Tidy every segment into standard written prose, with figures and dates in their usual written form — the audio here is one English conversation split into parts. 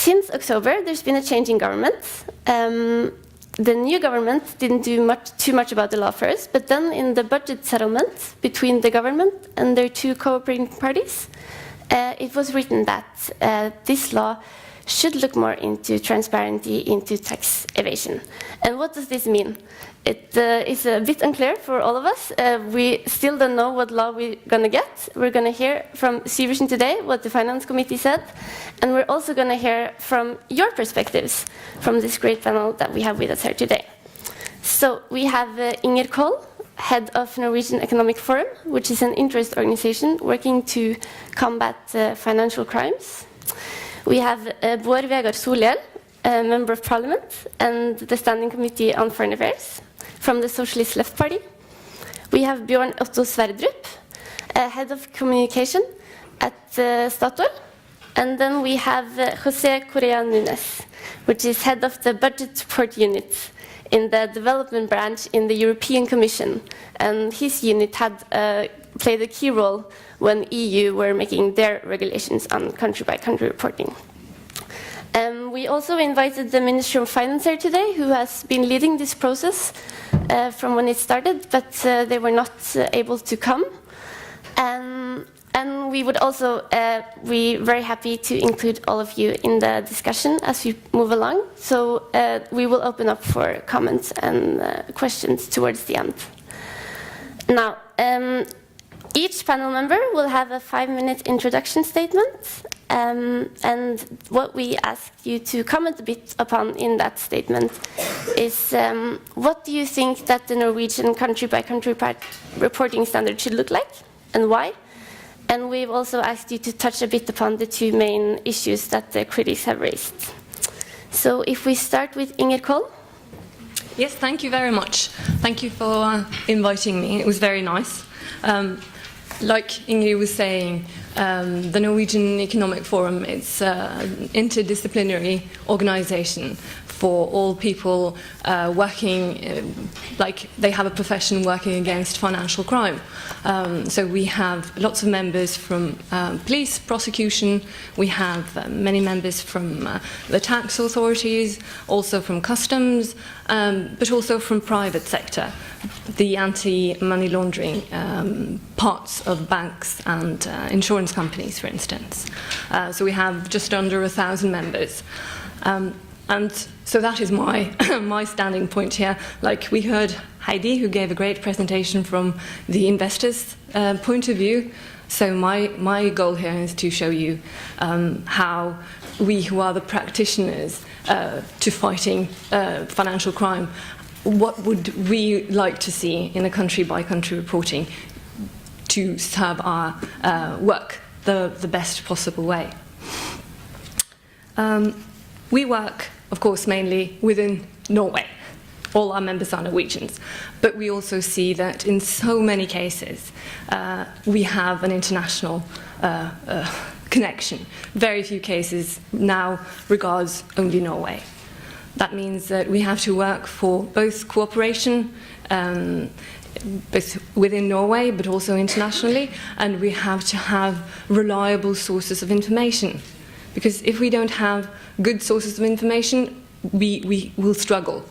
Since October, there's been a change in government. The new government didn't do too much about the law first, but then in the budget settlement between the government and their two cooperating parties, it was written that this law should look more into transparency, into tax evasion. And what does this mean? It is a bit unclear for all of us. We still don't know what law we're going to get. We're going to hear from Syversen today what the Finance Committee said, and we're also going to hear from your perspectives from this great panel that we have with us here today. So we have Inger Coll, head of Norwegian Economic Forum, which is an interest organization working to combat financial crimes. We have Bård Vegard Solhjell, a member of parliament and the Standing Committee on Foreign Affairs from the Socialist Left Party. We have Bjørn Otto Sverdrup, head of communication at Statoil. And then we have Correia Nunes, which is head of the budget support unit in the development branch in the Euorpean Commission. And his unit had played a key role when EU were making their regulations on country-by-country reporting. We also invited the Ministry of Finance here today, who has been leading this process from when it started, but they were not able to come. And we would also be very happy to include all of you in the discussion as we move along. So we will open up for comments and questions towards the end. Now, each panel member will have a 5-minute introduction statement, and what we ask you to comment a bit upon in that statement is what do you think that the Norwegian country-by-country reporting standard should look like, and why? And we've also asked you to touch a bit upon the two main issues that the critics have raised. So if we start with Inger Coll. Yes, thank you very much. Thank you for inviting me. It was very nice. Like Inger was saying, the Norwegian Economic Forum is an interdisciplinary organization for all people working, like they have a profession working against financial crime. So we have lots of members from police, prosecution, we have many members from the tax authorities, also from customs, but also from private sector, the anti-money laundering parts of banks and insurance companies, for instance. So we have just under 1,000 members. And so that is my, my standing point here. Like we heard Heidi, who gave a great presentation from the investors' point of view. So my goal here is to show you how we who are the practitioners to fighting financial crime, what would we like to see in a country-by-country reporting to serve our work the best possible way. We work, of course, mainly within Norway. All our members are Norwegians. But we also see that in so many cases, we have an international connection. Very few cases now regards only Norway. That means that we have to work for both cooperation, both within Norway, but also internationally, and we have to have reliable sources of information. Because if we don't have good sources of information, we will struggle.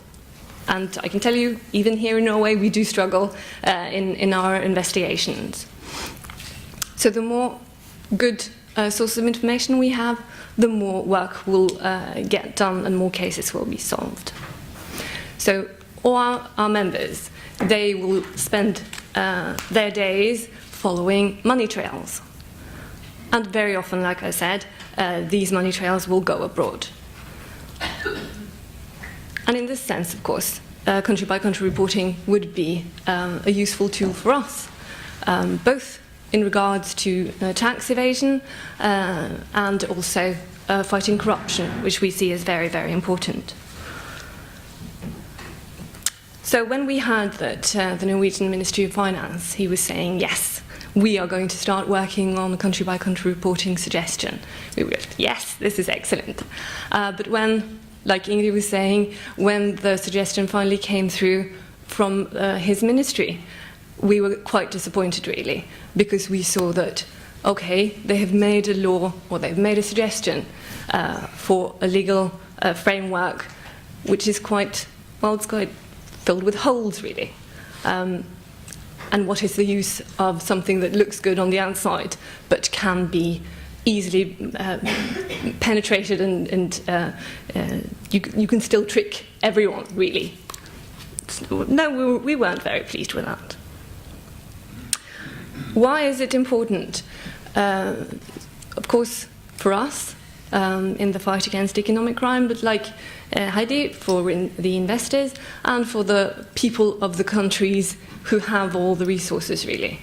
And I can tell you, even here in Norway, we do struggle in our investigations. So the more good sources of information we have, the more work will get done and more cases will be solved. So all our members, they will spend their days following money trails. And very often, like I said, these money trails will go abroad. And in this sense, of course, country-by-country reporting would be a useful tool for us, both in regards to tax evasion and also fighting corruption, which we see as very, very important. So when we heard that the Norwegian Ministry of Finance, he was saying, yes, we are going to start working on a country-by-country reporting suggestion. We were, yes, this is excellent. But when, like Ingrid was saying, when the suggestion finally came through from his ministry, we were quite disappointed, really, because we saw that, okay, they have made a law, or they've made a suggestion, for a legal framework which is quite, well, it's quite filled with holes, really. And what is the use of something that looks good on the outside but can be easily penetrated, and you can still trick everyone, really. No, we weren't very pleased with that. Why is it important? Of course, for us, in the fight against economic crime, but like Heidi, for the investors and for the people of the countries who have all the resources, really.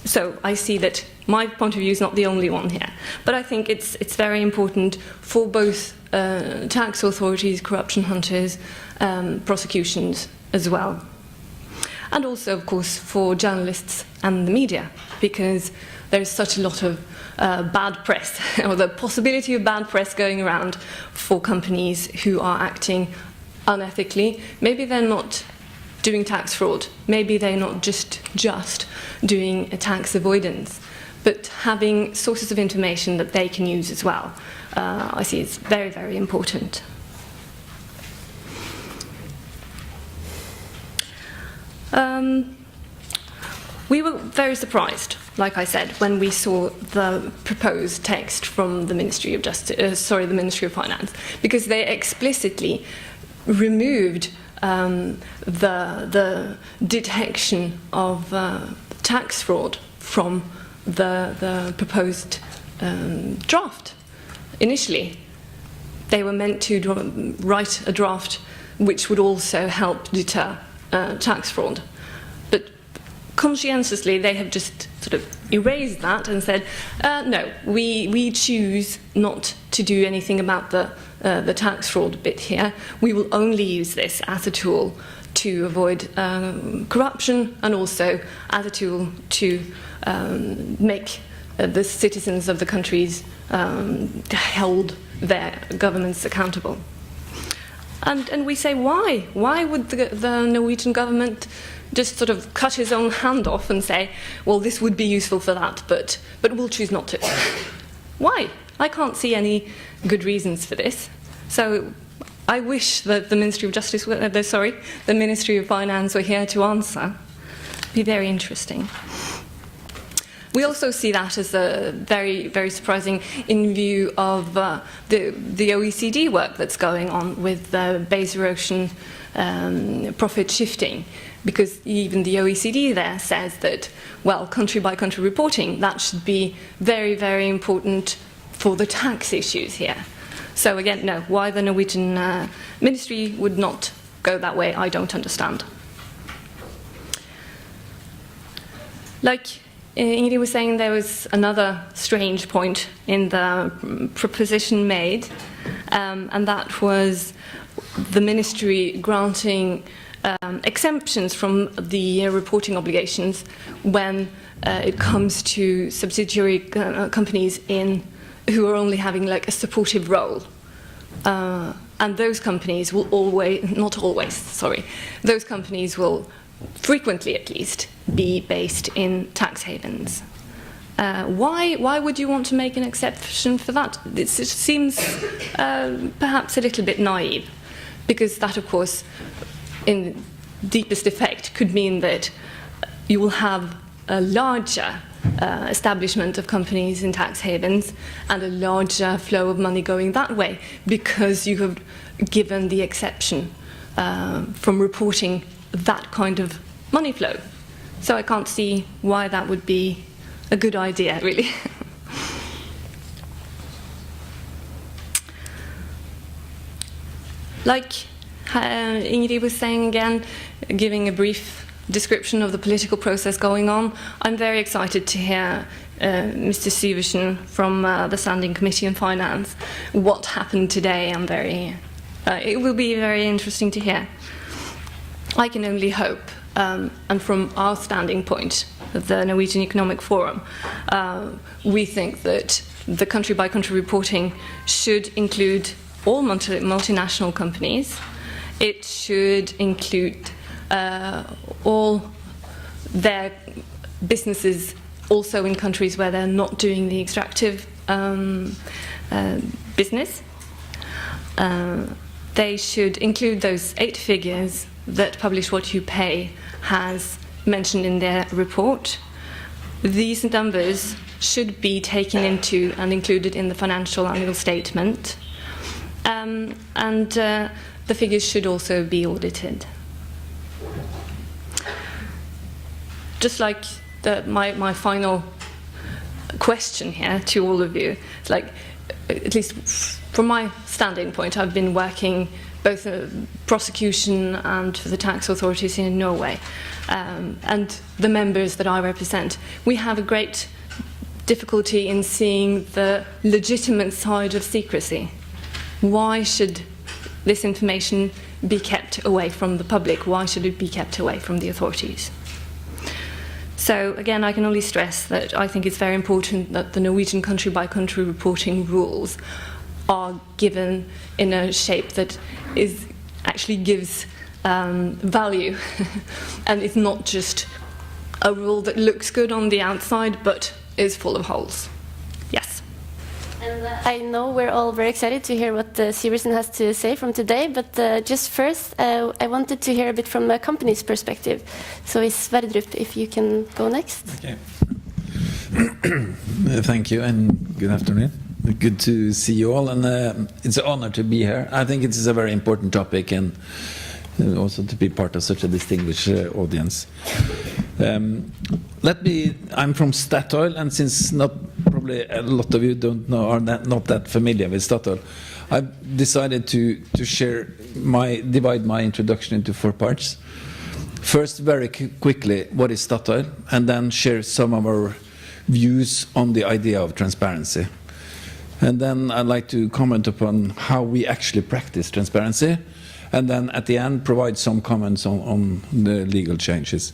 So I see that my point of view is not the only one here, but I think it's very important for both tax authorities, corruption hunters, prosecutions as well. And also, of course, for journalists and the media, because there's such a lot of bad press, or the possibility of bad press going around for companies who are acting unethically. Maybe they're not doing tax fraud, maybe they're not just doing a tax avoidance, but having sources of information that they can use as well. I see it's very, very important. We were very surprised, like I said, when we saw the proposed text from the Ministry of the Ministry of Finance, because they explicitly removed the detection of tax fraud from the proposed draft. Initially, they were meant to write a draft which would also help deter tax fraud. But conscientiously, they have just sort of erased that and said, no, we choose not to do anything about the tax fraud bit here. We will only use this as a tool to avoid corruption, and also as a tool to make the citizens of the countries hold their governments accountable. And we say, why? Why would the Norwegian government just sort of cut his own hand off and say, well, this would be useful for that, but we'll choose not to? Why? I can't see any good reasons for this. So I wish that the Ministry of Justice, the Ministry of Finance were here to answer. It'd be very interesting. We also see that as very, very surprising in view of the OECD work that's going on with base erosion, profit shifting, because even the OECD there says that, well, country-by-country reporting, that should be very, very important for the tax issues here. So again, no, why the Norwegian ministry would not go that way, I don't understand. Like Ingrid was saying, there was another strange point in the proposition made, and that was the ministry granting exemptions from the reporting obligations when it comes to subsidiary companies who are only having like a supportive role. And those companies will those companies will frequently, at least, be based in tax havens. Why would you want to make an exception for that? It seems perhaps a little bit naive, because that, of course, in deepest effect, could mean that you will have a larger establishment of companies in tax havens and a larger flow of money going that way, because you have given the exception from reporting that kind of money flow. So I can't see why that would be a good idea, really. Like Ingrid was saying again, giving a brief description of the political process going on, I'm very excited to hear Mr. Syversen from the Standing Committee on Finance. What happened today, it will be very interesting to hear. I can only hope, and from our standing point of the Norwegian Economic Forum, we think that the country-by-country reporting should include all multinational companies. It should include all their businesses also in countries where they're not doing the extractive business, they should include those 8 figures that Publish What You Pay has mentioned in their report. These numbers should be taken into and included in the financial annual statement, and the figures should also be audited. Just like my final question here to all of you, it's like, at least from my standing point, I've been working both prosecution and for the tax authorities in Norway, and the members that I represent. We have a great difficulty in seeing the legitimate side of secrecy. Why should this information be kept away from the public? Why should it be kept away from the authorities? So again, I can only stress that I think it's very important that the Norwegian country-by-country reporting rules are given in a shape that actually gives value, and it's not just a rule that looks good on the outside but is full of holes. Yes. And I know we're all very excited to hear what Syversen has to say from today, but just first, I wanted to hear a bit from a company's perspective. So Sverdrup, if you can go next. Okay. Thank you, and good afternoon. Good to see you all, and it's an honor to be here. I think it is a very important topic, and also to be part of such a distinguished audience. I'm from Statoil, and since probably a lot of you don't know, are not that familiar with Statoil, I've decided to divide my introduction into 4 parts. First, very quickly, what is Statoil, and then share some of our views on the idea of transparency. And then I'd like to comment upon how we actually practice transparency, and then at the end provide some comments on the legal changes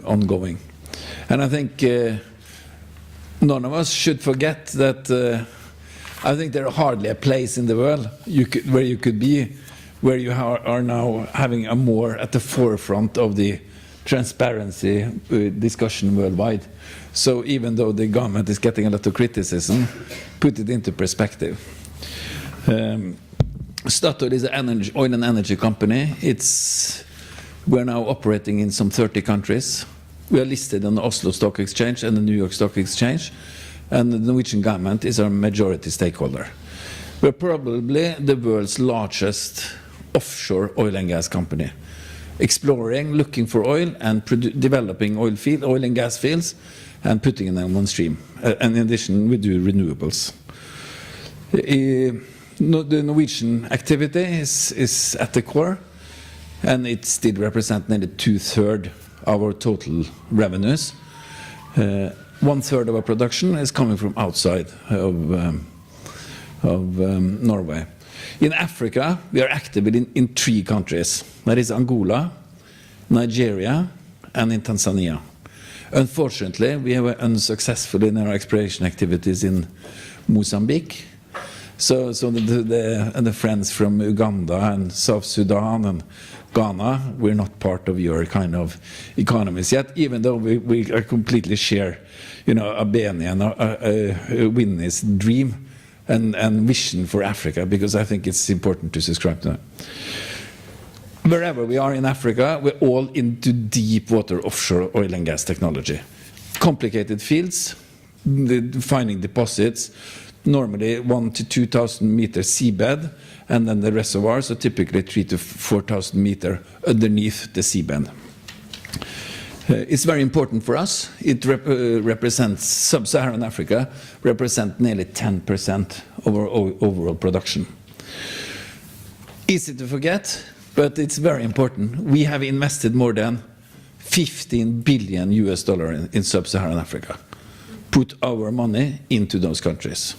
ongoing. And I think none of us should forget that I think there are hardly a place in the world where you could be, where you are now having a more at the forefront of the transparency discussion worldwide. So even though the government is getting a lot of criticism, put it into perspective. Statoil is an oil and energy company. We're now operating in some 30 countries. We are listed on the Oslo Stock Exchange and the New York Stock Exchange, and the Norwegian government is our majority stakeholder. We're probably the world's largest offshore oil and gas company, exploring, looking for oil, and developing oil and gas fields, and putting them on stream. And in addition, we do renewables. The Norwegian activity is at the core, and it still represents nearly 2/3 of our total revenues. 1/3 of our production is coming from outside of Norway. In Africa, we are active in 3 countries. That is Angola, Nigeria, and in Tanzania. Unfortunately, we were unsuccessful in our exploration activities in Mozambique. So the friends from Uganda and South Sudan and Ghana, we're not part of your kind of economies yet, even though we are completely share, Albania and Winnie's dream and vision for Africa, because I think it's important to subscribe to that. Wherever we are in Africa, we're all into deep water offshore oil and gas technology. Complicated fields, finding deposits, normally 1,000 to 2,000 meters seabed, and then the reservoirs are typically 3,000 to 4,000 meters underneath the seabed. It's very important for us. It represents sub-Saharan Africa, represents nearly 10% of our overall production. Easy to forget, but it's very important. We have invested more than $15 billion in sub-Saharan Africa. Put our money into those countries.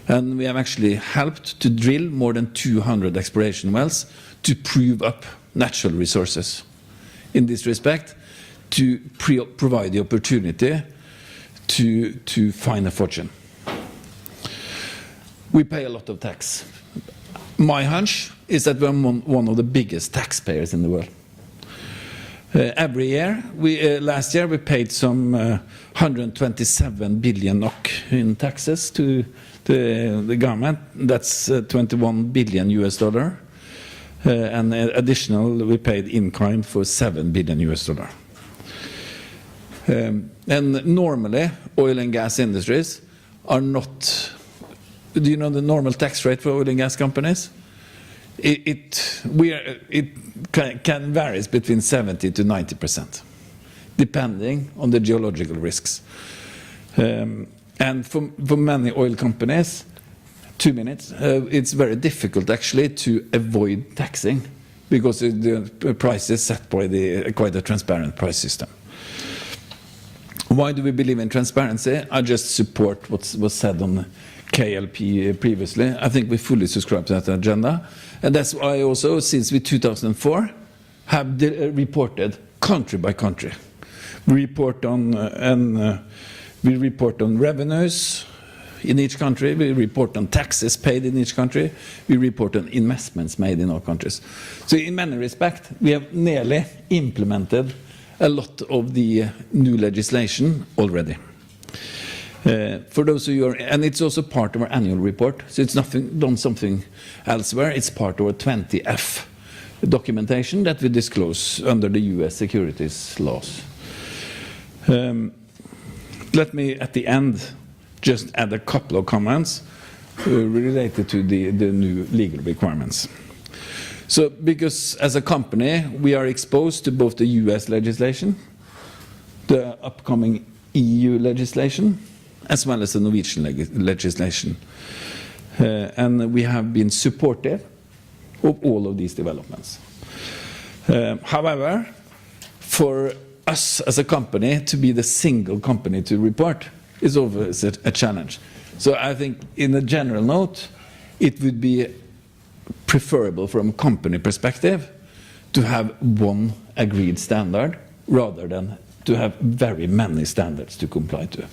And we have actually helped to drill more than 200 exploration wells to prove up natural resources. In this respect, to provide the opportunity to find a fortune. We pay a lot of tax. My hunch is that we're one of the biggest taxpayers in the world. Every year, last year we paid some 127 billion NOK in taxes to the government. That's 21 billion US dollar. And additional, we paid in kind for 7 billion US dollar. And normally, oil and gas industries are not. Do you know the normal tax rate for oil and gas companies? It can vary between 70 to 90%, depending on the geological risks. And for many oil companies, 2 minutes, it's very difficult actually to avoid taxing because the price is set by quite a transparent price system. Why do we believe in transparency? I just support what was said on KLP previously. I think we fully subscribe to that agenda. And that's why also, since 2004, have reported country by country. We report on revenues in each country. We report on taxes paid in each country. We report on investments made in all countries. So in many respects, we have nearly implemented a lot of the new legislation already. For those of you and it's also part of our annual report, so it's done something elsewhere. It's part of our 20F documentation that we disclose under the US securities laws. Let me, at the end, just add a couple of comments related to the new legal requirements. So, because as a company, we are exposed to both the US legislation, the upcoming EU legislation, as well as the Norwegian legislation. And we have been supportive of all of these developments. However, for us as a company to be the single company to report is always a challenge. So I think in a general note, it would be preferable from a company perspective to have one agreed standard rather than to have very many standards to comply to.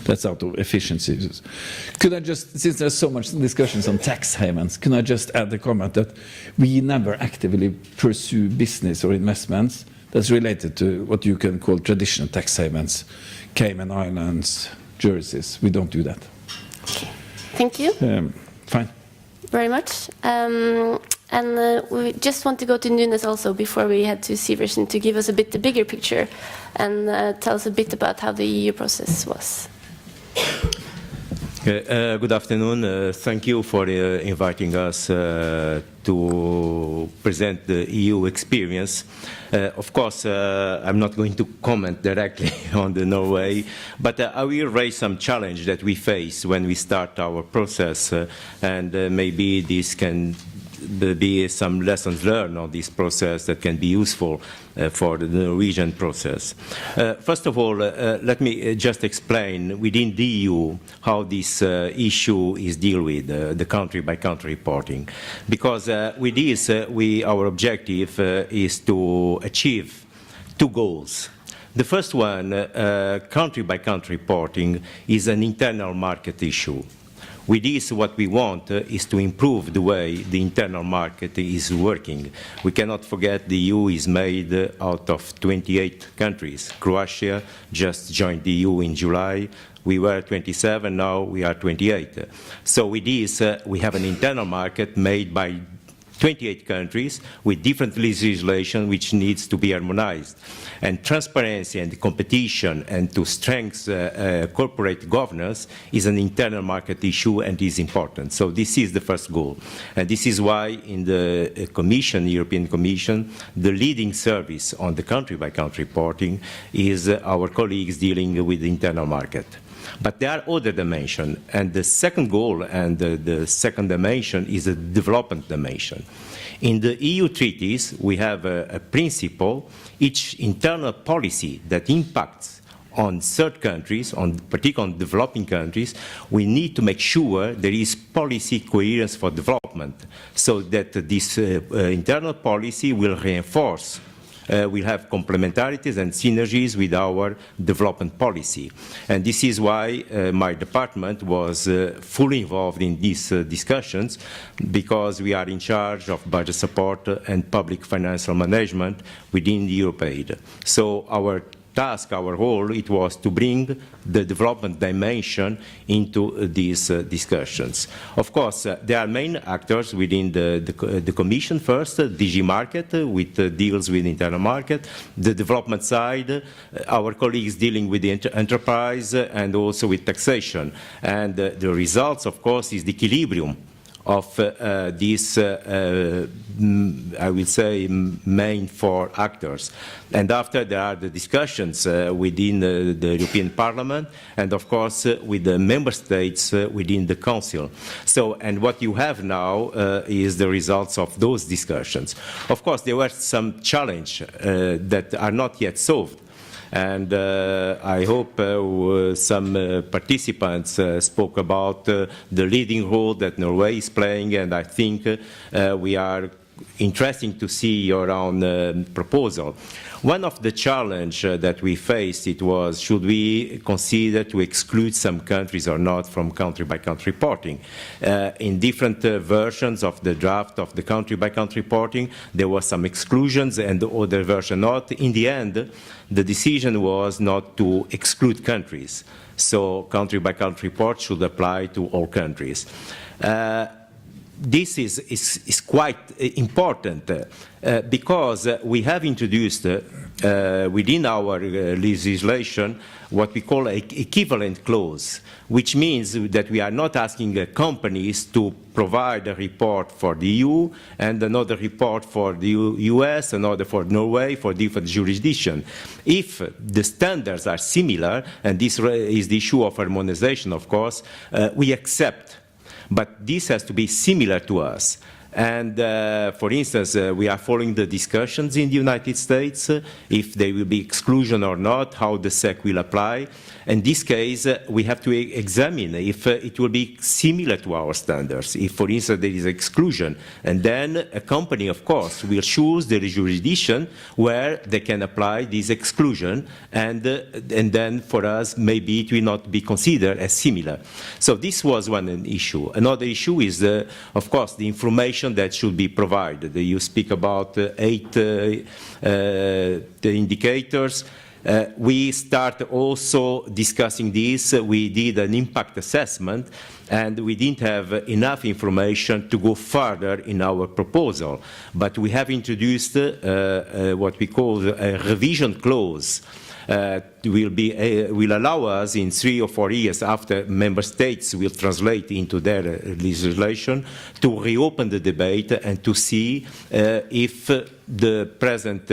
That's out of efficiency. Could I just, since there's so much discussions on tax havens, can I just add the comment that we never actively pursue business or investments that's related to what you can call traditional tax havens, Cayman Islands, Jerseys. We don't do that. Okay. Thank you. Fine. Very much. And we just want to go to Nunes also before we head to Syversen to give us a bit the bigger picture and tell us a bit about how the EU process was. Good afternoon. Thank you for inviting us to present the EU experience. Of course, I'm not going to comment directly on the Norway, but I will raise some challenge that we face when we start our process, and maybe this can be some lessons learned on this process that can be useful for the Norwegian process. First of all, let me just explain within the EU how this issue is dealt with, the country-by-country reporting. Because with this, our objective is to achieve two goals. The first one, country-by-country reporting, is an internal market issue. With this, what we want is to improve the way the internal market is working. We cannot forget the EU is made out of 28 countries. Croatia just joined the EU in July. We were 27, now we are 28. So with this, we have an internal market made by 28 countries with different legislation which needs to be harmonized. And transparency and competition and to strengthen corporate governance is an internal market issue and is important. So this is the first goal. And this is why in the Commission, European Commission, the leading service on the country-by-country reporting is our colleagues dealing with the internal market. But there are other dimensions, and the second goal and the second dimension is a development dimension. In the EU treaties, we have a principle, each internal policy that impacts on third countries, particularly on developing countries, we need to make sure there is policy coherence for development, so that this internal policy will reinforce will have complementarities and synergies with our development policy. And this is why my department was fully involved in these discussions, because we are in charge of budget support and public financial management within the EuropAid. So our task, our role, it was to bring the development dimension into these discussions. Of course, there are main actors within the Commission first, DG Market, with deals with the internal market, the development side, our colleagues dealing with the enterprise and also with taxation. And the results, of course, is the equilibrium of these, I will say, main four actors. And after there are the discussions within the European Parliament, and of course with the member states within the Council. So, and what you have now is the results of those discussions. Of course, there were some challenges that are not yet solved. And I hope some participants spoke about the leading role that Norway is playing, and I think we are interesting to see your own proposal. One of the challenges that we faced, it was, should we consider to exclude some countries or not from country-by-country reporting? In different versions of the draft of the country-by-country reporting, there were some exclusions and the other version not. In the end, the decision was not to exclude countries. So country-by-country report should apply to all countries. This is quite important because we have introduced within our legislation what we call an equivalent clause, which means that we are not asking companies to provide a report for the EU and another report for the US, another for Norway, for different jurisdictions. If the standards are similar, and this is the issue of harmonization, of course, we accept. But this has to be similar to us. And for instance, we are following the discussions in the United States, if there will be exclusion or not, how the SEC will apply. In this case, we have to examine if it will be similar to our standards. If, for instance, there is exclusion, and then a company, of course, will choose the jurisdiction where they can apply this exclusion, and then for us, maybe it will not be considered as similar. So this was one issue. Another issue is, of course, the information that should be provided. You speak about 8 the indicators. We start also discussing this. We did an impact assessment, and we didn't have enough information to go further in our proposal. But we have introduced what we call a revision clause. Will allow us in 3 or 4 years after member states will translate into their legislation to reopen the debate and to see if the present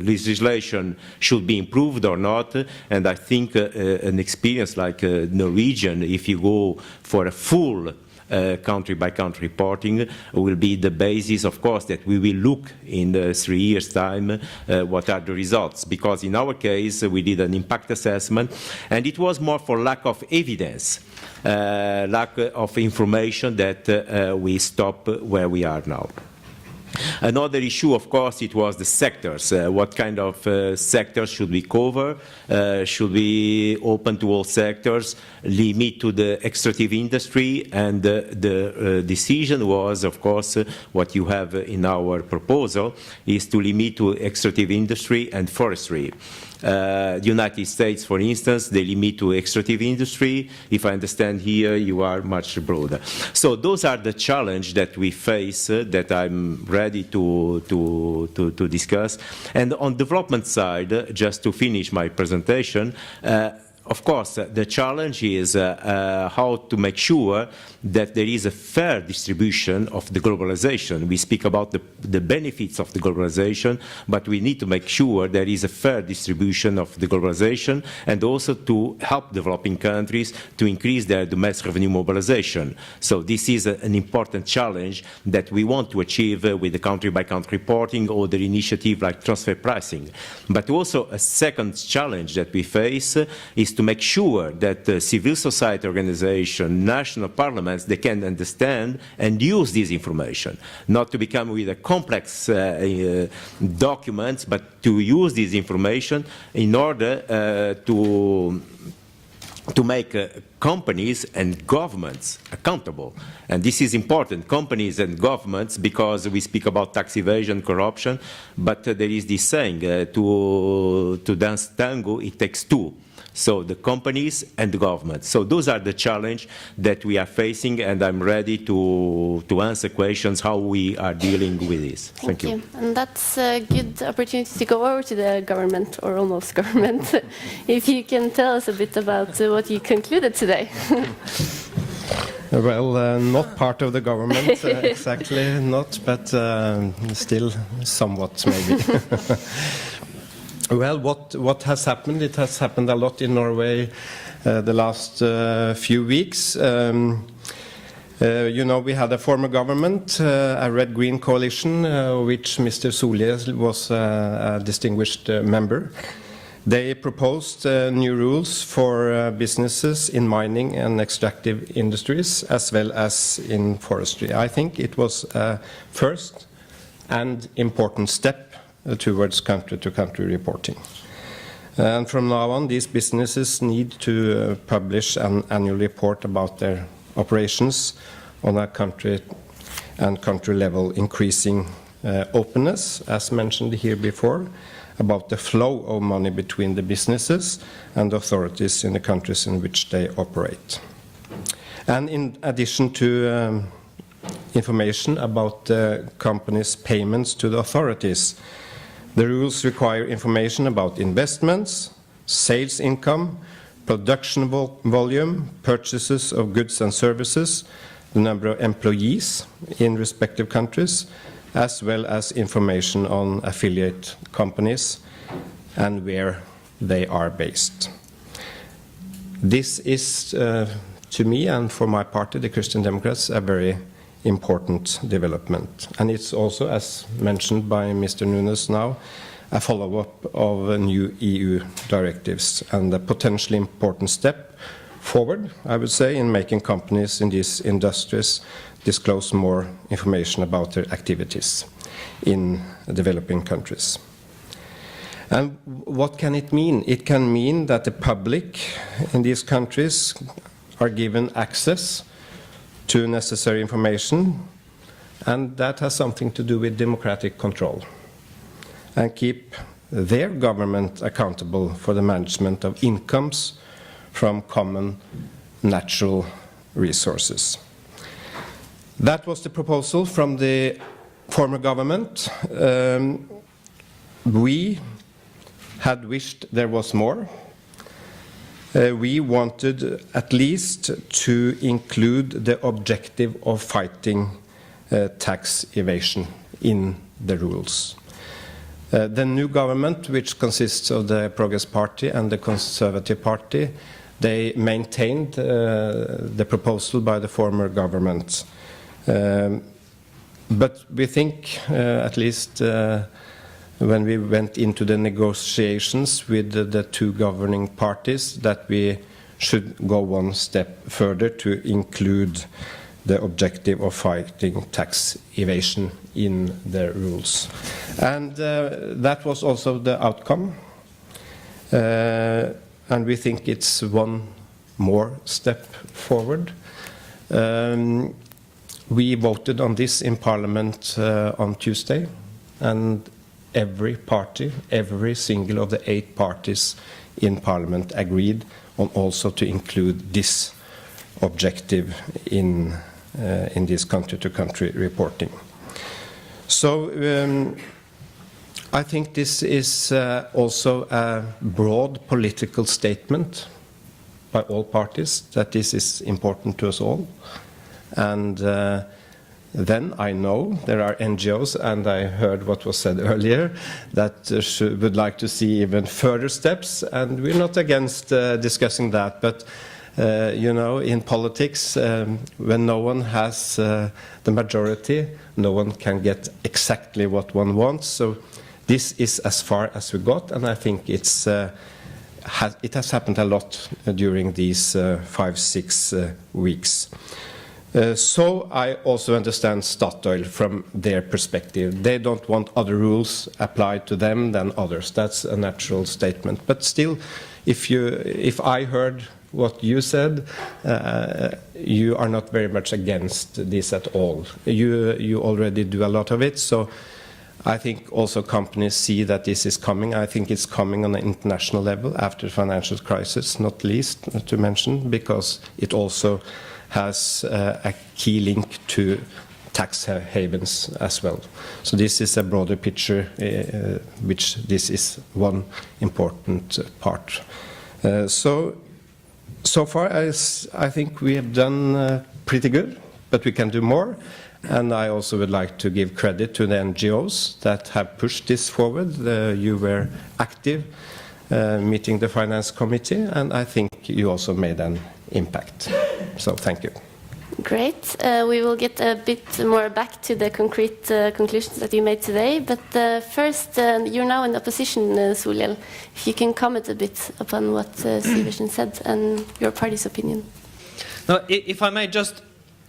legislation should be improved or not. And I think an experience like Norwegian, if you go for a full country-by-country reporting, will be the basis, of course, that we will look in 3 years' time what are the results. Because in our case, we did an impact assessment, and it was more for lack of evidence, lack of information that we stop where we are now. Another issue, of course, it was the sectors. What kind of sectors should we cover? Should we open to all sectors, limit to the extractive industry? And the decision was, of course, what you have in our proposal, is to limit to extractive industry and forestry. The United States, for instance, they limit to extractive industry. If I understand here, you are much broader. So those are the challenges that we face that I'm ready to discuss. And on development side, just to finish my presentation, of course, the challenge is how to make sure that there is a fair distribution of the globalization. We speak about the benefits of the globalization, but we need to make sure there is a fair distribution of the globalization, and also to help developing countries to increase their domestic revenue mobilization. So this is an important challenge that we want to achieve with the country-by-country reporting or the initiative like transfer pricing. But also a second challenge that we face is is to make sure that civil society organizations, national parliaments, they can understand and use this information, not to become with a complex documents, but to use this information in order to make companies and governments accountable. And this is important, companies and governments, because we speak about tax evasion, corruption, but there is this saying, to dance tango, it takes two. So the companies and the government. So those are the challenge that we are facing, and I'm ready to answer questions how we are dealing with this. Thank you. And that's a good opportunity to go over to the government, or almost government, if you can tell us a bit about what you concluded today. Well, not part of the government, exactly not, but still somewhat maybe. Well, what has happened? It has happened a lot in Norway the last few weeks. You know, we had a former government, a red-green coalition, which Mr. Solhjell was a distinguished member. They proposed new rules for businesses in mining and extractive industries, as well as in forestry. I think it was a first and important step towards country-to-country reporting. And from now on, these businesses need to publish an annual report about their operations on a country level, increasing openness, as mentioned here before, about the flow of money between the businesses and authorities in the countries in which they operate. And in addition to information about the company's payments to the authorities, the rules require information about investments, sales income, production volume, purchases of goods and services, the number of employees in respective countries, as well as information on affiliate companies and where they are based. This is, to me and for my party, the Christian Democrats, a very important development. And it's also, as mentioned by Mr. Nunes now, a follow-up of new EU directives and a potentially important step forward, I would say, in making companies in these industries disclose more information about their activities in developing countries. And what can it mean? It can mean that the public in these countries are given access to necessary information, and that has something to do with democratic control, and keep their government accountable for the management of incomes from common natural resources. That was the proposal from the former government. We had wished there was more. We wanted at least to include the objective of fighting tax evasion in the rules. The new government, which consists of the Progress Party and the Conservative Party, they maintained the proposal by the former government. But we think, at least when we went into the negotiations with the two governing parties, that we should go one step further to include the objective of fighting tax evasion in the rules. And that was also the outcome. And we think it's one more step forward. We voted on this in Parliament on Tuesday, and every party, every single of the 8 parties in Parliament agreed on also to include this objective in this country-to-country reporting. So I think this is also a broad political statement by all parties that this is important to us all. And then I know there are NGOs, and I heard what was said earlier, that would like to see even further steps, and we're not against discussing that. But you know, in politics, when no one has the majority, no one can get exactly what one wants. So this is as far as we got, and I think it's it has happened a lot during these 5-6 weeks. So I also understand Statoil from their perspective. They don't want other rules applied to them than others. That's a natural statement. But still, if I heard what you said, you are not very much against this at all. You already do a lot of it, so I think also companies see that this is coming. I think it's coming on an international level after the financial crisis, not least to mention, because it also has a key link to tax havens as well. So this is a broader picture, which this is one important part. So far, I think we have done pretty good, but we can do more. And I also would like to give credit to the NGOs that have pushed this forward. You were active meeting the Finance Committee, and I think you also made an impact. So thank you. Great. We will get a bit more back to the concrete conclusions that you made today. But first, you're now in opposition, Solhjell. If you can comment a bit upon what Syversen said and your party's opinion. No, if I may just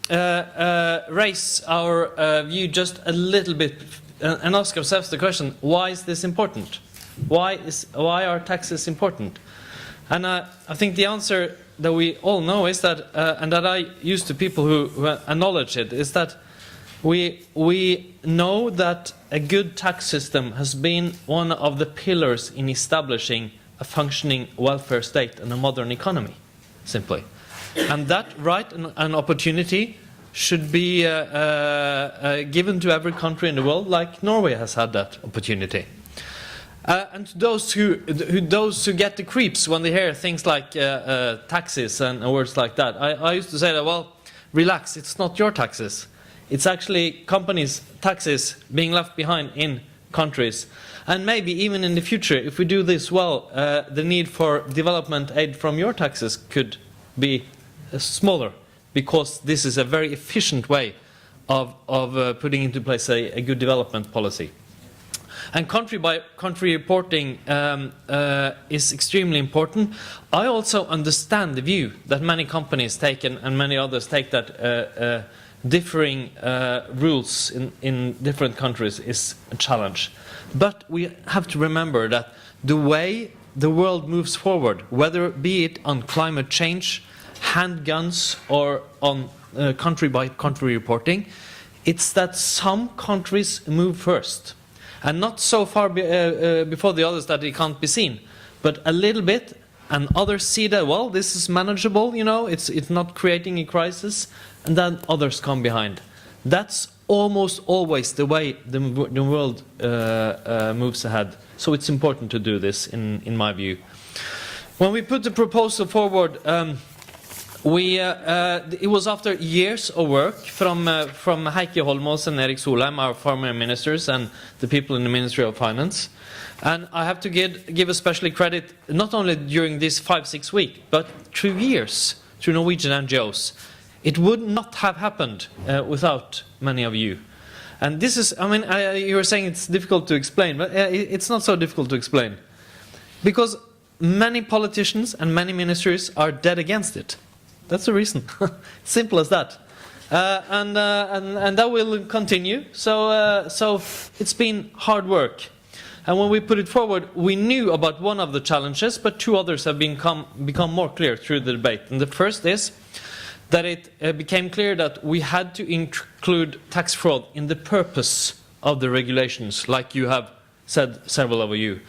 raise our view just a little bit and ask ourselves the question: why is this important? Why are taxes important? And I think the answer that we all know is that, and that I use to people who acknowledge it, is that we know that a good tax system has been one of the pillars in establishing a functioning welfare state and a modern economy, simply. And that right and opportunity should be given to every country in the world, like Norway has had that opportunity. And to those who get the creeps when they hear things like taxes and words like that, I used to say that, well, relax, it's not your taxes. It's actually companies' taxes being left behind in countries. And maybe even in the future, if we do this well, the need for development aid from your taxes could be smaller, because this is a very efficient way of putting into place a good development policy. And country-by-country reporting is extremely important. I also understand the view that many companies take and many others take, that differing rules in different countries is a challenge. But we have to remember that the way the world moves forward, whether be it on climate change, handguns, or on country-by-country reporting, it's that some countries move first. And not so far before the others that it can't be seen, but a little bit, and others see that, well, this is manageable, you know, it's not creating a crisis, and then others come behind. That's almost always the way the world moves ahead. So it's important to do this, in my view. When we put the proposal forward, it was after years of work from Heikki Holmås and Erik Solheim, our former ministers, and the people in the Ministry of Finance. And I have to give especially credit, not only during this 5-6 weeks, but through years, through Norwegian NGOs. It would not have happened without many of you. And this is, I mean, you were saying it's difficult to explain, but it's not so difficult to explain. Because many politicians and many ministers are dead against it. That's the reason. Simple as that. And that will continue. So it's been hard work. And when we put it forward, we knew about one of the challenges, but two others have become more clear through the debate. And the first is that it became clear that we had to include tax fraud in the purpose of the regulations, like you have said, several of you.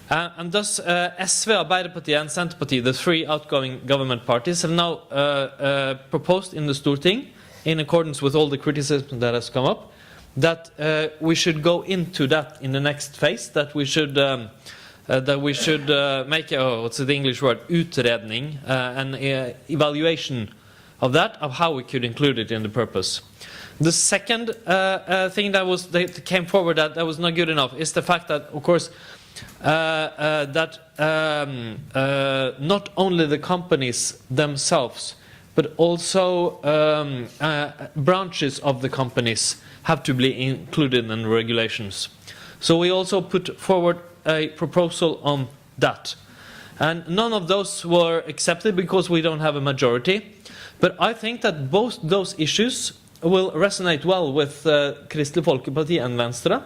And thus, SV, Arbeiderpartiet and Senterpartiet, the three outgoing government parties, have now proposed in the Storting, in accordance with all the criticism that has come up, that we should go into that in the next phase, that we should make a, what's the English word, utredning, an evaluation of that, of how we could include it in the purpose. The second thing that came forward that was not good enough is the fact that, of course, that not only the companies themselves, but also branches of the companies have to be included in regulations. So we also put forward a proposal on that. And none of those were accepted because we don't have a majority. But I think that both those issues will resonate well with Kristelig Folkeparti and Venstre,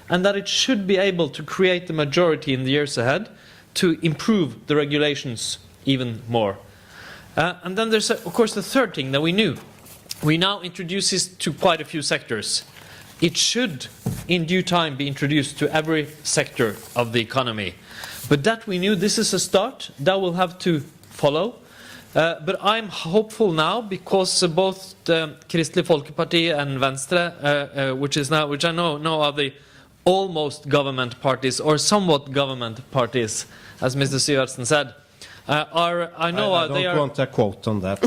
and that it should be able to create a majority in the years ahead to improve the regulations even more. And then there's, of course, the third thing that we knew. We now introduce this to quite a few sectors. It should, in due time, be introduced to every sector of the economy. But that we knew, this is a start. That will have to follow. But I'm hopeful now because both Kristelig Folkeparti and Venstre, which I know are the almost government parties or somewhat government parties, as Mr. Syversen said, I don't want a quote on that.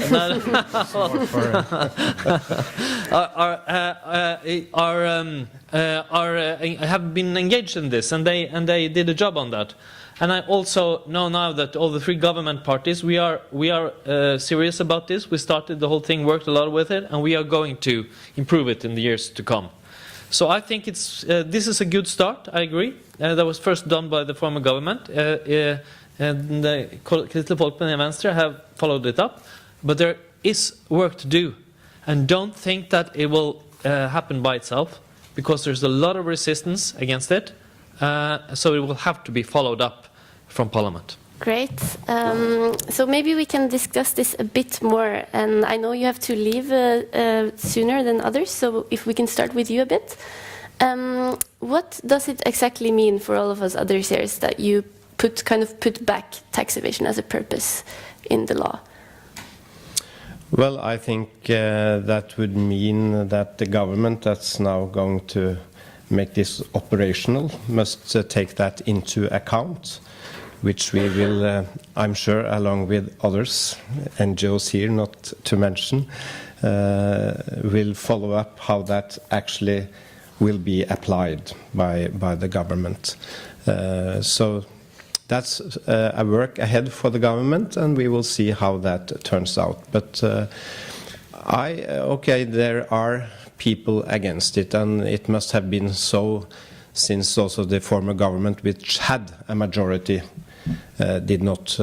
Have been engaged in this, and they did a job on that. And I also know now that all the three government parties, we are serious about this. We started the whole thing, worked a lot with it, and we are going to improve it in the years to come. So I think this is a good start. I agree. That was first done by the former government. And the Kristelig Folkeparti and Venstre have followed it up. But there is work to do. And don't think that it will happen by itself, because there's a lot of resistance against it. So it will have to be followed up from Parliament. Great. So maybe we can discuss this a bit more. And I know you have to leave sooner than others, so if we can start with you a bit. What does it exactly mean for all of us others here that you put back tax evasion as a purpose in the law? Well, I think that would mean that the government that's now going to make this operational must take that into account, which we will, I'm sure, along with others, NGOs here not to mention, will follow up how that actually will be applied by the government. So that's a work ahead for the government, and we will see how that turns out. But there are people against it, and it must have been so since also the former government, which had a majority, did not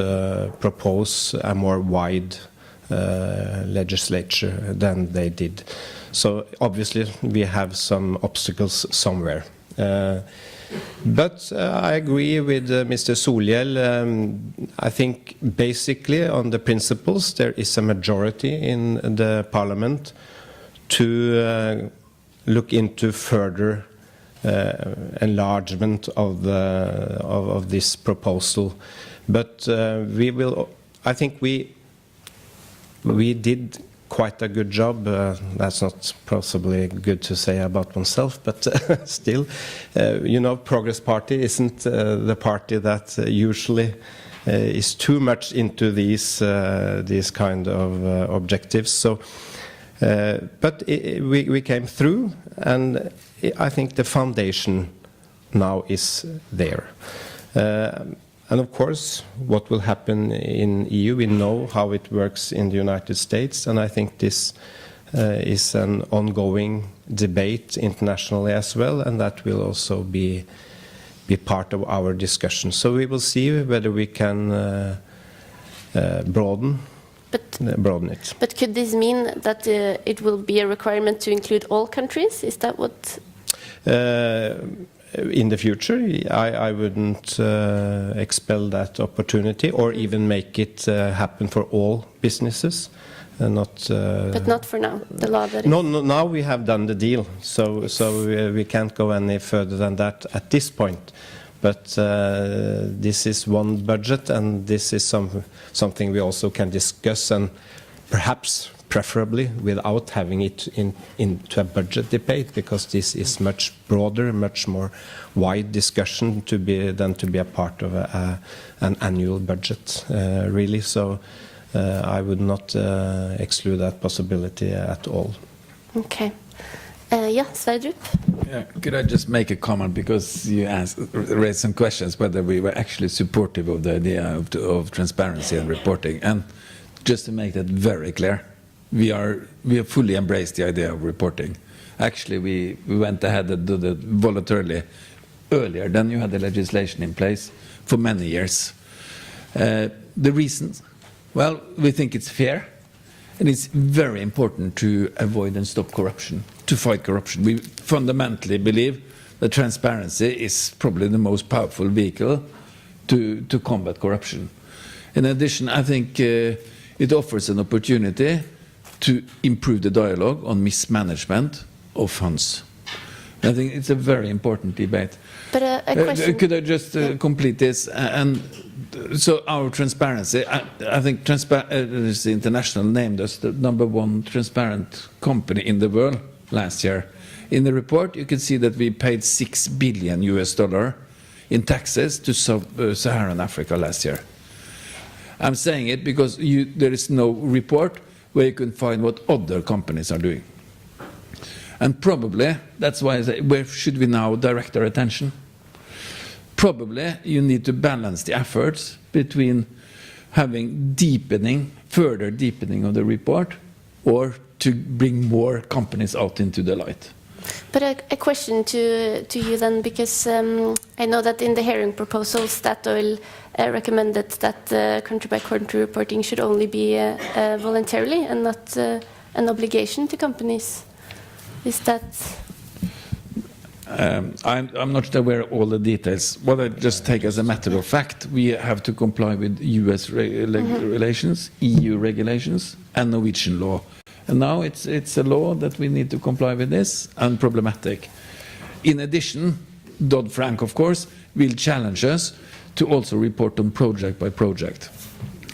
propose a more wide legislature than they did. So obviously we have some obstacles somewhere. But I agree with Mr. Solhjell. I think basically on the principles there is a majority in the Parliament to look into further enlargement of this proposal. But I think we did quite a good job. That's not possibly good to say about oneself, but still, Progress Party isn't the party that usually is too much into these kind of objectives. So, but we came through, and I think the foundation now is there. And of course, what will happen in EU, we know how it works in the United States, and I think this is an ongoing debate internationally as well, and that will also be part of our discussion. So we will see whether we can broaden it. But could this mean that it will be a requirement to include all countries? Is that what? In the future, I wouldn't expel that opportunity or even make it happen for all businesses. But not for now. The law that is. No. Now we have done the deal, so we can't go any further than that at this point. But this is one budget, and this is something we also can discuss, and perhaps preferably without having it into a budget debate, because this is much broader, much more wide discussion than to be a part of an annual budget, really. So I would not exclude that possibility at all. Okay. Sverdrup? Yeah, could I just make a comment, because you raised some questions whether we were actually supportive of the idea of transparency and reporting. And just to make that very clear, we have fully embraced the idea of reporting. Actually, we went ahead and did it voluntarily earlier than you had the legislation in place for many years. The reasons, well, we think it's fair, and it's very important to avoid and stop corruption, to fight corruption. We fundamentally believe that transparency is probably the most powerful vehicle to combat corruption. In addition, I think it offers an opportunity to improve the dialogue on mismanagement of funds. I think it's a very important debate. But a question... Could I just complete this? And so our transparency, I think Transparency International named us the #1 transparent company in the world last year. In the report, you can see that we paid $6 billion in taxes to Saharan Africa last year. I'm saying it because there is no report where you can find what other companies are doing. And probably, that's why I say, where should we now direct our attention? Probably you need to balance the efforts between having further deepening of the report, or to bring more companies out into the light. But a question to you then, because I know that in the hearing proposal, Statoil recommended that country-by-country reporting should only be voluntarily and not an obligation to companies. Is that... I'm not aware of all the details. What I just take as a matter of fact, we have to comply with US regulations, EU regulations, and Norwegian law. And now it's a law that we need to comply with this, and problematic. In addition, Dodd-Frank, of course, will challenge us to also report on project by project.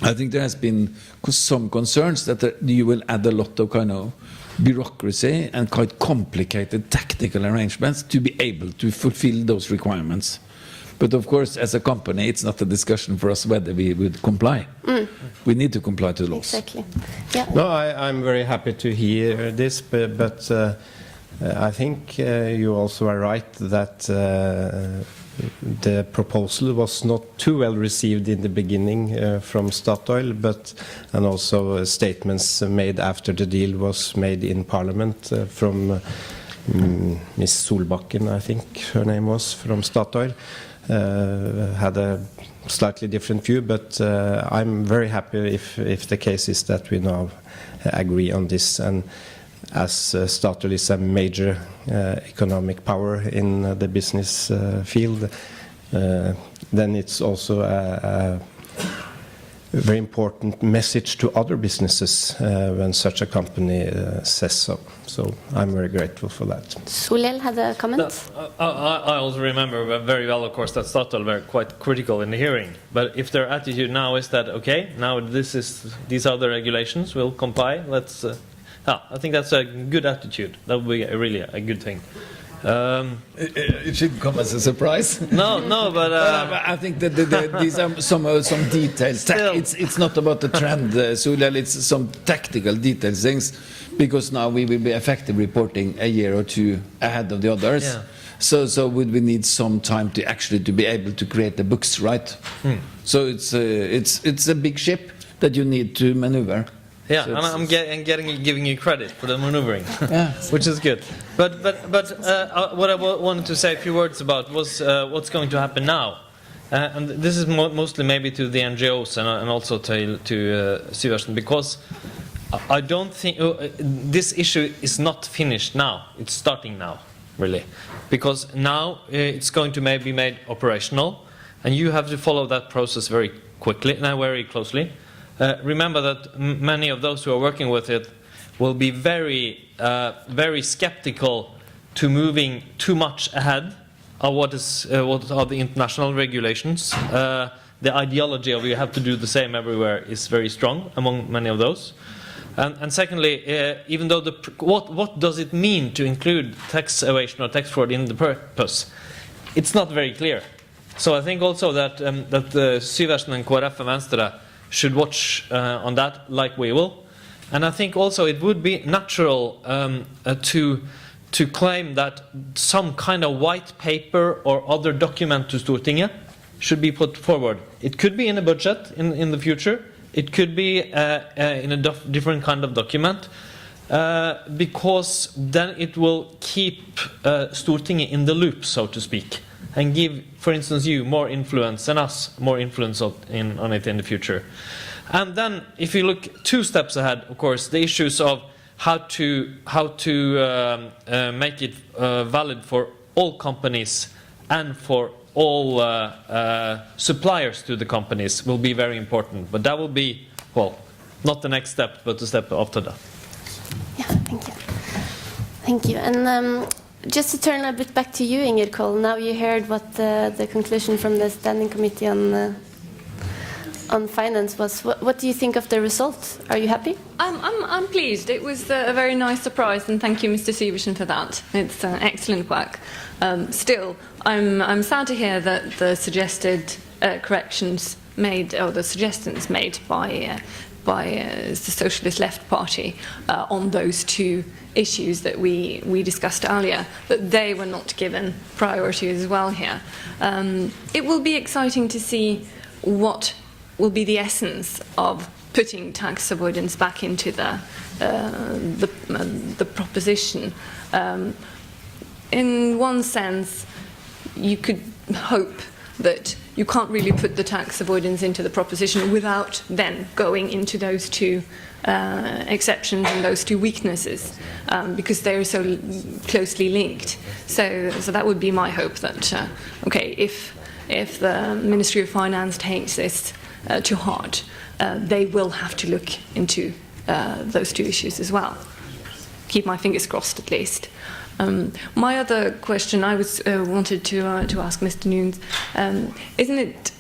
I think there has been some concerns that you will add a lot of kind of bureaucracy and quite complicated tactical arrangements to be able to fulfill those requirements. But of course, as a company, it's not a discussion for us whether we would comply. We need to comply to the laws. Exactly. Yeah. No, I'm very happy to hear this, but I think you also are right that the proposal was not too well received in the beginning from Statoil, and also statements made after the deal was made in Parliament from Ms. Solbakken, I think her name was, from Statoil. Had a slightly different view, but I'm very happy if the case is that we now agree on this. And as Statoil is a major economic power in the business field, then it's also a very important message to other businesses when such a company says so. So I'm very grateful for that. Solhjell had a comment. I also remember very well, of course, that Statoil were quite critical in the hearing. But if their attitude now is that, okay, now these are the regulations, we'll comply, let's... I think that's a good attitude. That would be really a good thing. It shouldn't come as a surprise. No, but I think that these are some details. It's not about the trend, Solhjell. It's some tactical details things, because now we will be effective reporting a year or two ahead of the others. Yeah. So would we need some time to be able to create the books right? So it's a big ship that you need to maneuver. Yeah, so and I'm giving you credit for the maneuvering, yeah. Which is good. But what I wanted to say a few words about was what's going to happen now, and this is mostly maybe to the NGOs and also to Syversen, because I don't think this issue is not finished now. It's starting now, really, because now it's going to maybe be made operational, and you have to follow that process very quickly and very closely. Remember that many of those who are working with it will be very skeptical to moving too much ahead of what are the international regulations. The ideology of you have to do the same everywhere is very strong among many of those. And secondly, even though what does it mean to include tax evasion or tax fraud in the purpose? It's not very clear. So I think also that Syversen and KrF and Venstre should watch on that, like we will. And I think also it would be natural to claim that some kind of white paper or other document to Stortinget should be put forward. It could be in a budget in the future. It could be in a different kind of document, because then it will keep Stortinget in the loop, so to speak. and give, for instance, you more influence and us more influence on it in the future. And then, if you look 2 steps ahead, of course, the issues of how to make it valid for all companies and for all suppliers to the companies will be very important. But that will be, well, not the next step, but the step after that. Yeah, thank you. Thank you. And just to turn a bit back to you, Inger Coll, now you heard what the conclusion from the Standing Committee on Finance was. What do you think of the result? Are you happy? I'm pleased. It was a very nice surprise, and thank you, Mr. Syversen, for that. It's excellent work. Still, I'm sad to hear that the suggested corrections made, or the suggestions made by the Socialist Left Party on those 2 issues that we discussed earlier, that they were not given priority as well here. It will be exciting to see what will be the essence of putting tax avoidance back into the proposition. In one sense, you could hope that you can't really put the tax avoidance into the proposition without then going into those 2 exceptions and those 2 weaknesses, because they are so closely linked. So that would be my hope that, okay, if the Ministry of Finance takes this to heart, they will have to look into those 2 issues as well. Keep my fingers crossed, at least. My other question I wanted to ask Mr. Nunes, isn't it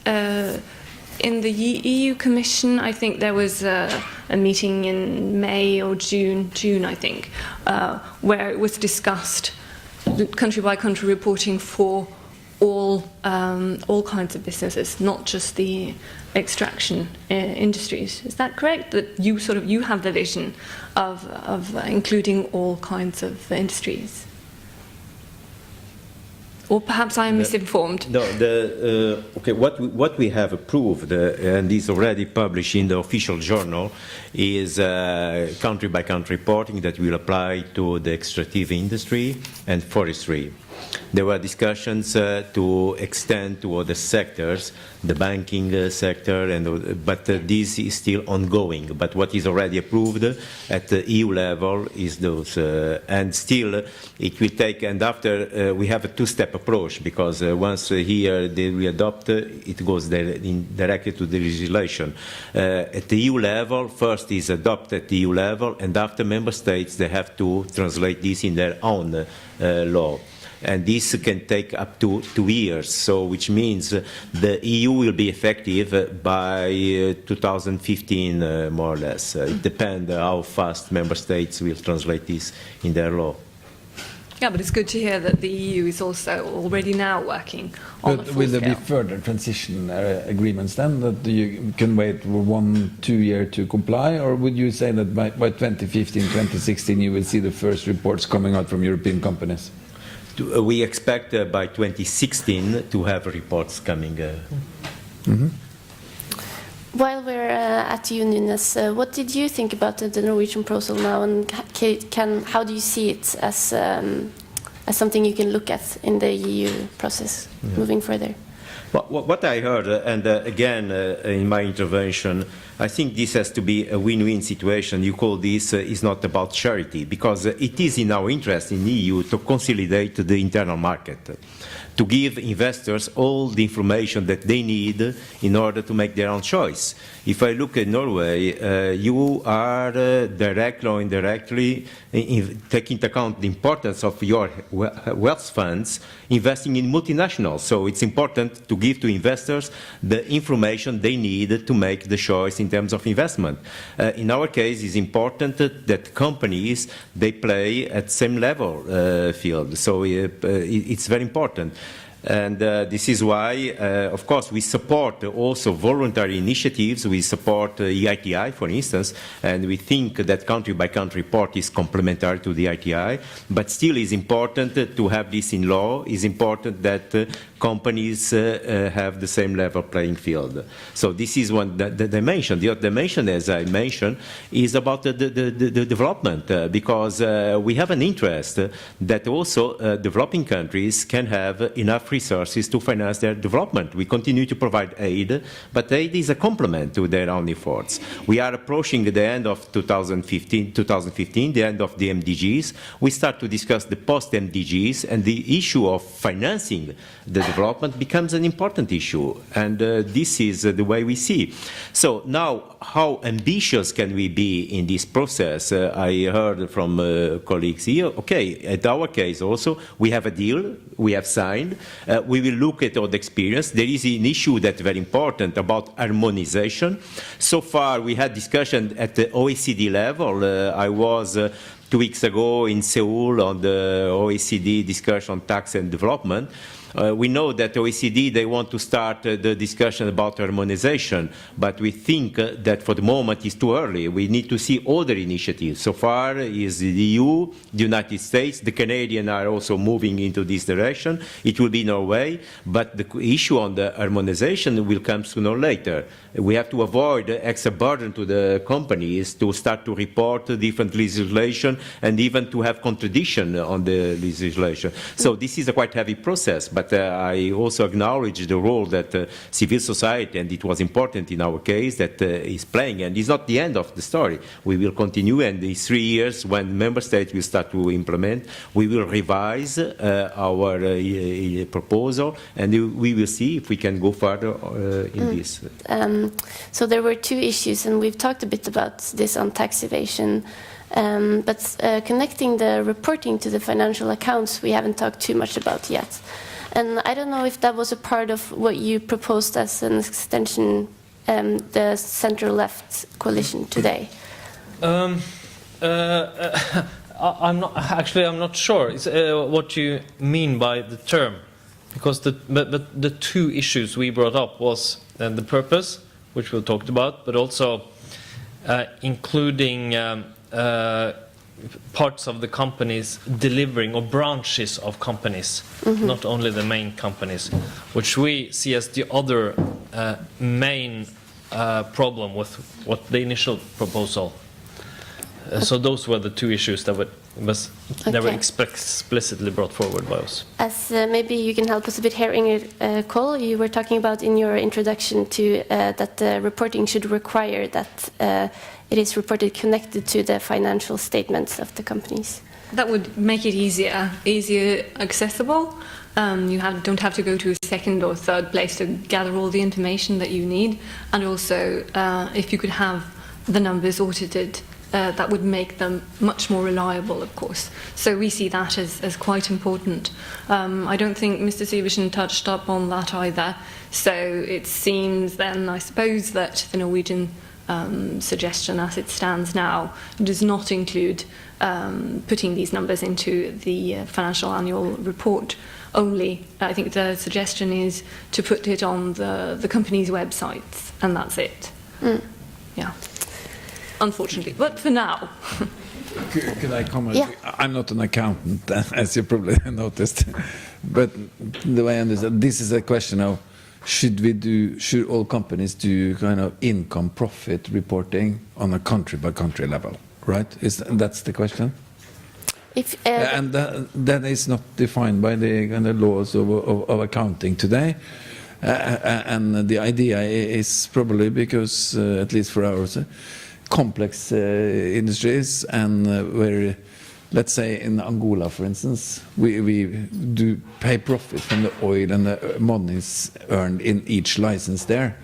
in the EU Commission? I think there was a meeting in May or June, I think, where it was discussed country by country reporting for all kinds of businesses, not just the extraction industries. Is that correct? That you have the vision of including all kinds of industries? Or perhaps I am misinformed. No, okay. What we have approved and is already published in the official journal is country by country reporting that will apply to the extractive industry and forestry. There were discussions to extend to other sectors, the banking sector, but this is still ongoing. But what is already approved at the EU level is those, and still it will take. And after we have a 2-step approach, because once here we adopt, it goes directly to the legislation. At the EU level, first is adopted at the EU level, and after member states they have to translate this in their own law. And this can take up to 2 years, so which means the EU will be effective by 2015, more or less. It depends how fast member states will translate this in their law. Yeah, but it's good to hear that the EU is also already now working on But a full will there be scale. further transition agreements then, that you can wait for 1-2 years to comply, or would you say that by 2015, 2016 you will see the first reports coming out from European companies? We expect by 2016 to have reports coming. While we're at you, Nunes, what did you think about the Norwegian proposal now, and how do you see it as something you can look at in the EU process moving further? What I heard, and again in my intervention, I think this has to be a win-win situation. You call this is not about charity, because it is in our interest in the EU to consolidate the internal market, to give investors all the information that they need in order to make their own choice. If I look at Norway, you are directly or indirectly taking into account the importance of your wealth funds investing in multinationals. So it's important to give to investors the information they need to make the choice in terms of investment. In our case, it's important that companies, they play at same level field. So it's very important. And this is why, of course, we support also voluntary initiatives. We support EITI, for instance, and we think that country-by-country report is complementary to the EITI. But still, it's important to have this in law. It's important that companies have the same level playing field. So this is one the dimension. The other dimension, as I mentioned, is about the development, because we have an interest that also developing countries can have enough enough resources to finance their development. We continue to provide aid, but aid is a complement to their own efforts. We are approaching the end of 2015, the end of the MDGs. We start to discuss the post-MDGs, and the issue of financing the development becomes an important issue, and this is the way we see. So now, how ambitious can we be in this process? I heard from colleagues here, okay, at our case also, we have a deal, we have signed, we will look at all the experience. There is an issue that's very important about harmonization. So far, we had discussion at the OECD level. I was 2 weeks ago in Seoul on the OECD discussion on tax and development. We know that OECD, they want to start the discussion about harmonization, but we think that for the moment it's too early. We need to see other initiatives. So far is the EU, the United States, the Canadians are also moving into this direction. It will be Norway, but the issue on the harmonization will come sooner or later. We have to avoid extra burden to the companies to start to report different legislation and even to have contradiction on the legislation. So this is a quite heavy process, but I also acknowledge the role that civil society, and it was important in our case, that is playing, and it's not the end of the story. We will continue, and in 3 years, when member states will start to implement, we will revise our proposal, and we will see if we can go further in this. So there were two issues, and we've talked a bit about this on tax evasion. But connecting the reporting to the financial accounts, we haven't talked too much about yet. And I don't know if that was a part of what you proposed as an extension, the center-left coalition today. I'm not sure what you mean by the term, because the two issues we brought up was the purpose, which we talked about, but also including parts of the companies delivering, or branches of companies, not only the main companies, which we see as the other main problem with what the initial proposal. So those were the two issues that were explicitly brought forward by us. As maybe you can help us a bit here, Inger Coll, you were talking about in your introduction to that the reporting should require that it is reported connected to the financial statements of the companies. That would make it easier accessible. You don't have to go to a second or third place to gather all the information that you need. And also, if you could have the numbers audited, that would make them much more reliable, of course. So we see that as quite important. I don't think Mr. Syversen touched up on that either. So it seems then, I suppose, that the Norwegian suggestion as it stands now does not include putting these numbers into the financial annual report. Only, I think the suggestion is to put it on the company's websites, and that's it. Yeah. Unfortunately, but for now. Could I comment? Yeah. I'm not an accountant, as you probably noticed, but the way I understand, this is a question of should all companies do kind of income profit reporting on a country-by-country level, right? That's the question? And that is not defined by the kind of laws of accounting today. And the idea is probably because, at least for ours, complex industries, and where, let's say in Angola, for instance, we do pay profit from the oil and the monies earned in each license there.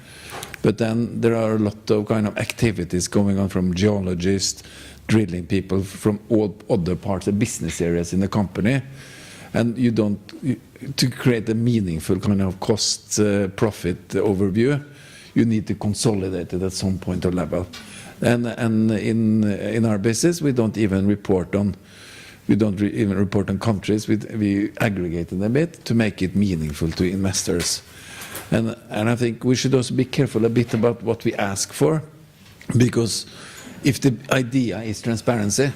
But then there are a lot of kind of activities going on from geologists, drilling people from all other parts of business areas in the company. And you don't, to create a meaningful kind of cost profit overview, you need to consolidate it at some point or level. And in our business, we don't even report on countries. We aggregate it a bit to make it meaningful to investors. And I think we should also be careful a bit about what we ask for, because if the idea is transparency,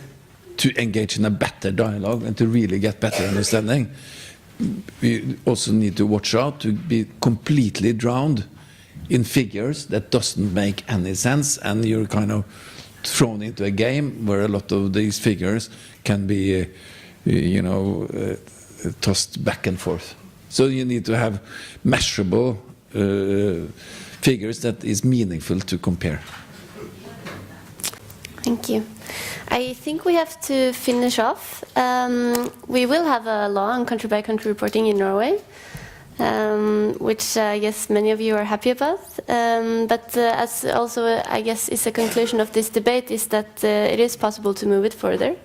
to engage in a better dialogue and to really get better understanding, we also need to watch out to be completely drowned in figures that doesn't make any sense, and you're kind of thrown into a game where a lot of these figures can be, tossed back and forth. So you need to have measurable figures that is meaningful to compare. Thank you. I think we have to finish off. We will have a law on country-by-country reporting in Norway, which I guess many of you are happy about. But as also, I guess, is a conclusion of this debate, is that it is possible to move it further,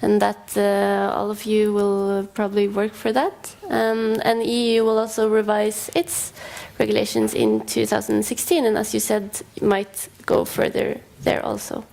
and that all of you will probably work for that. And EU will also revise its regulations in 2016, and as you said, might go further there also.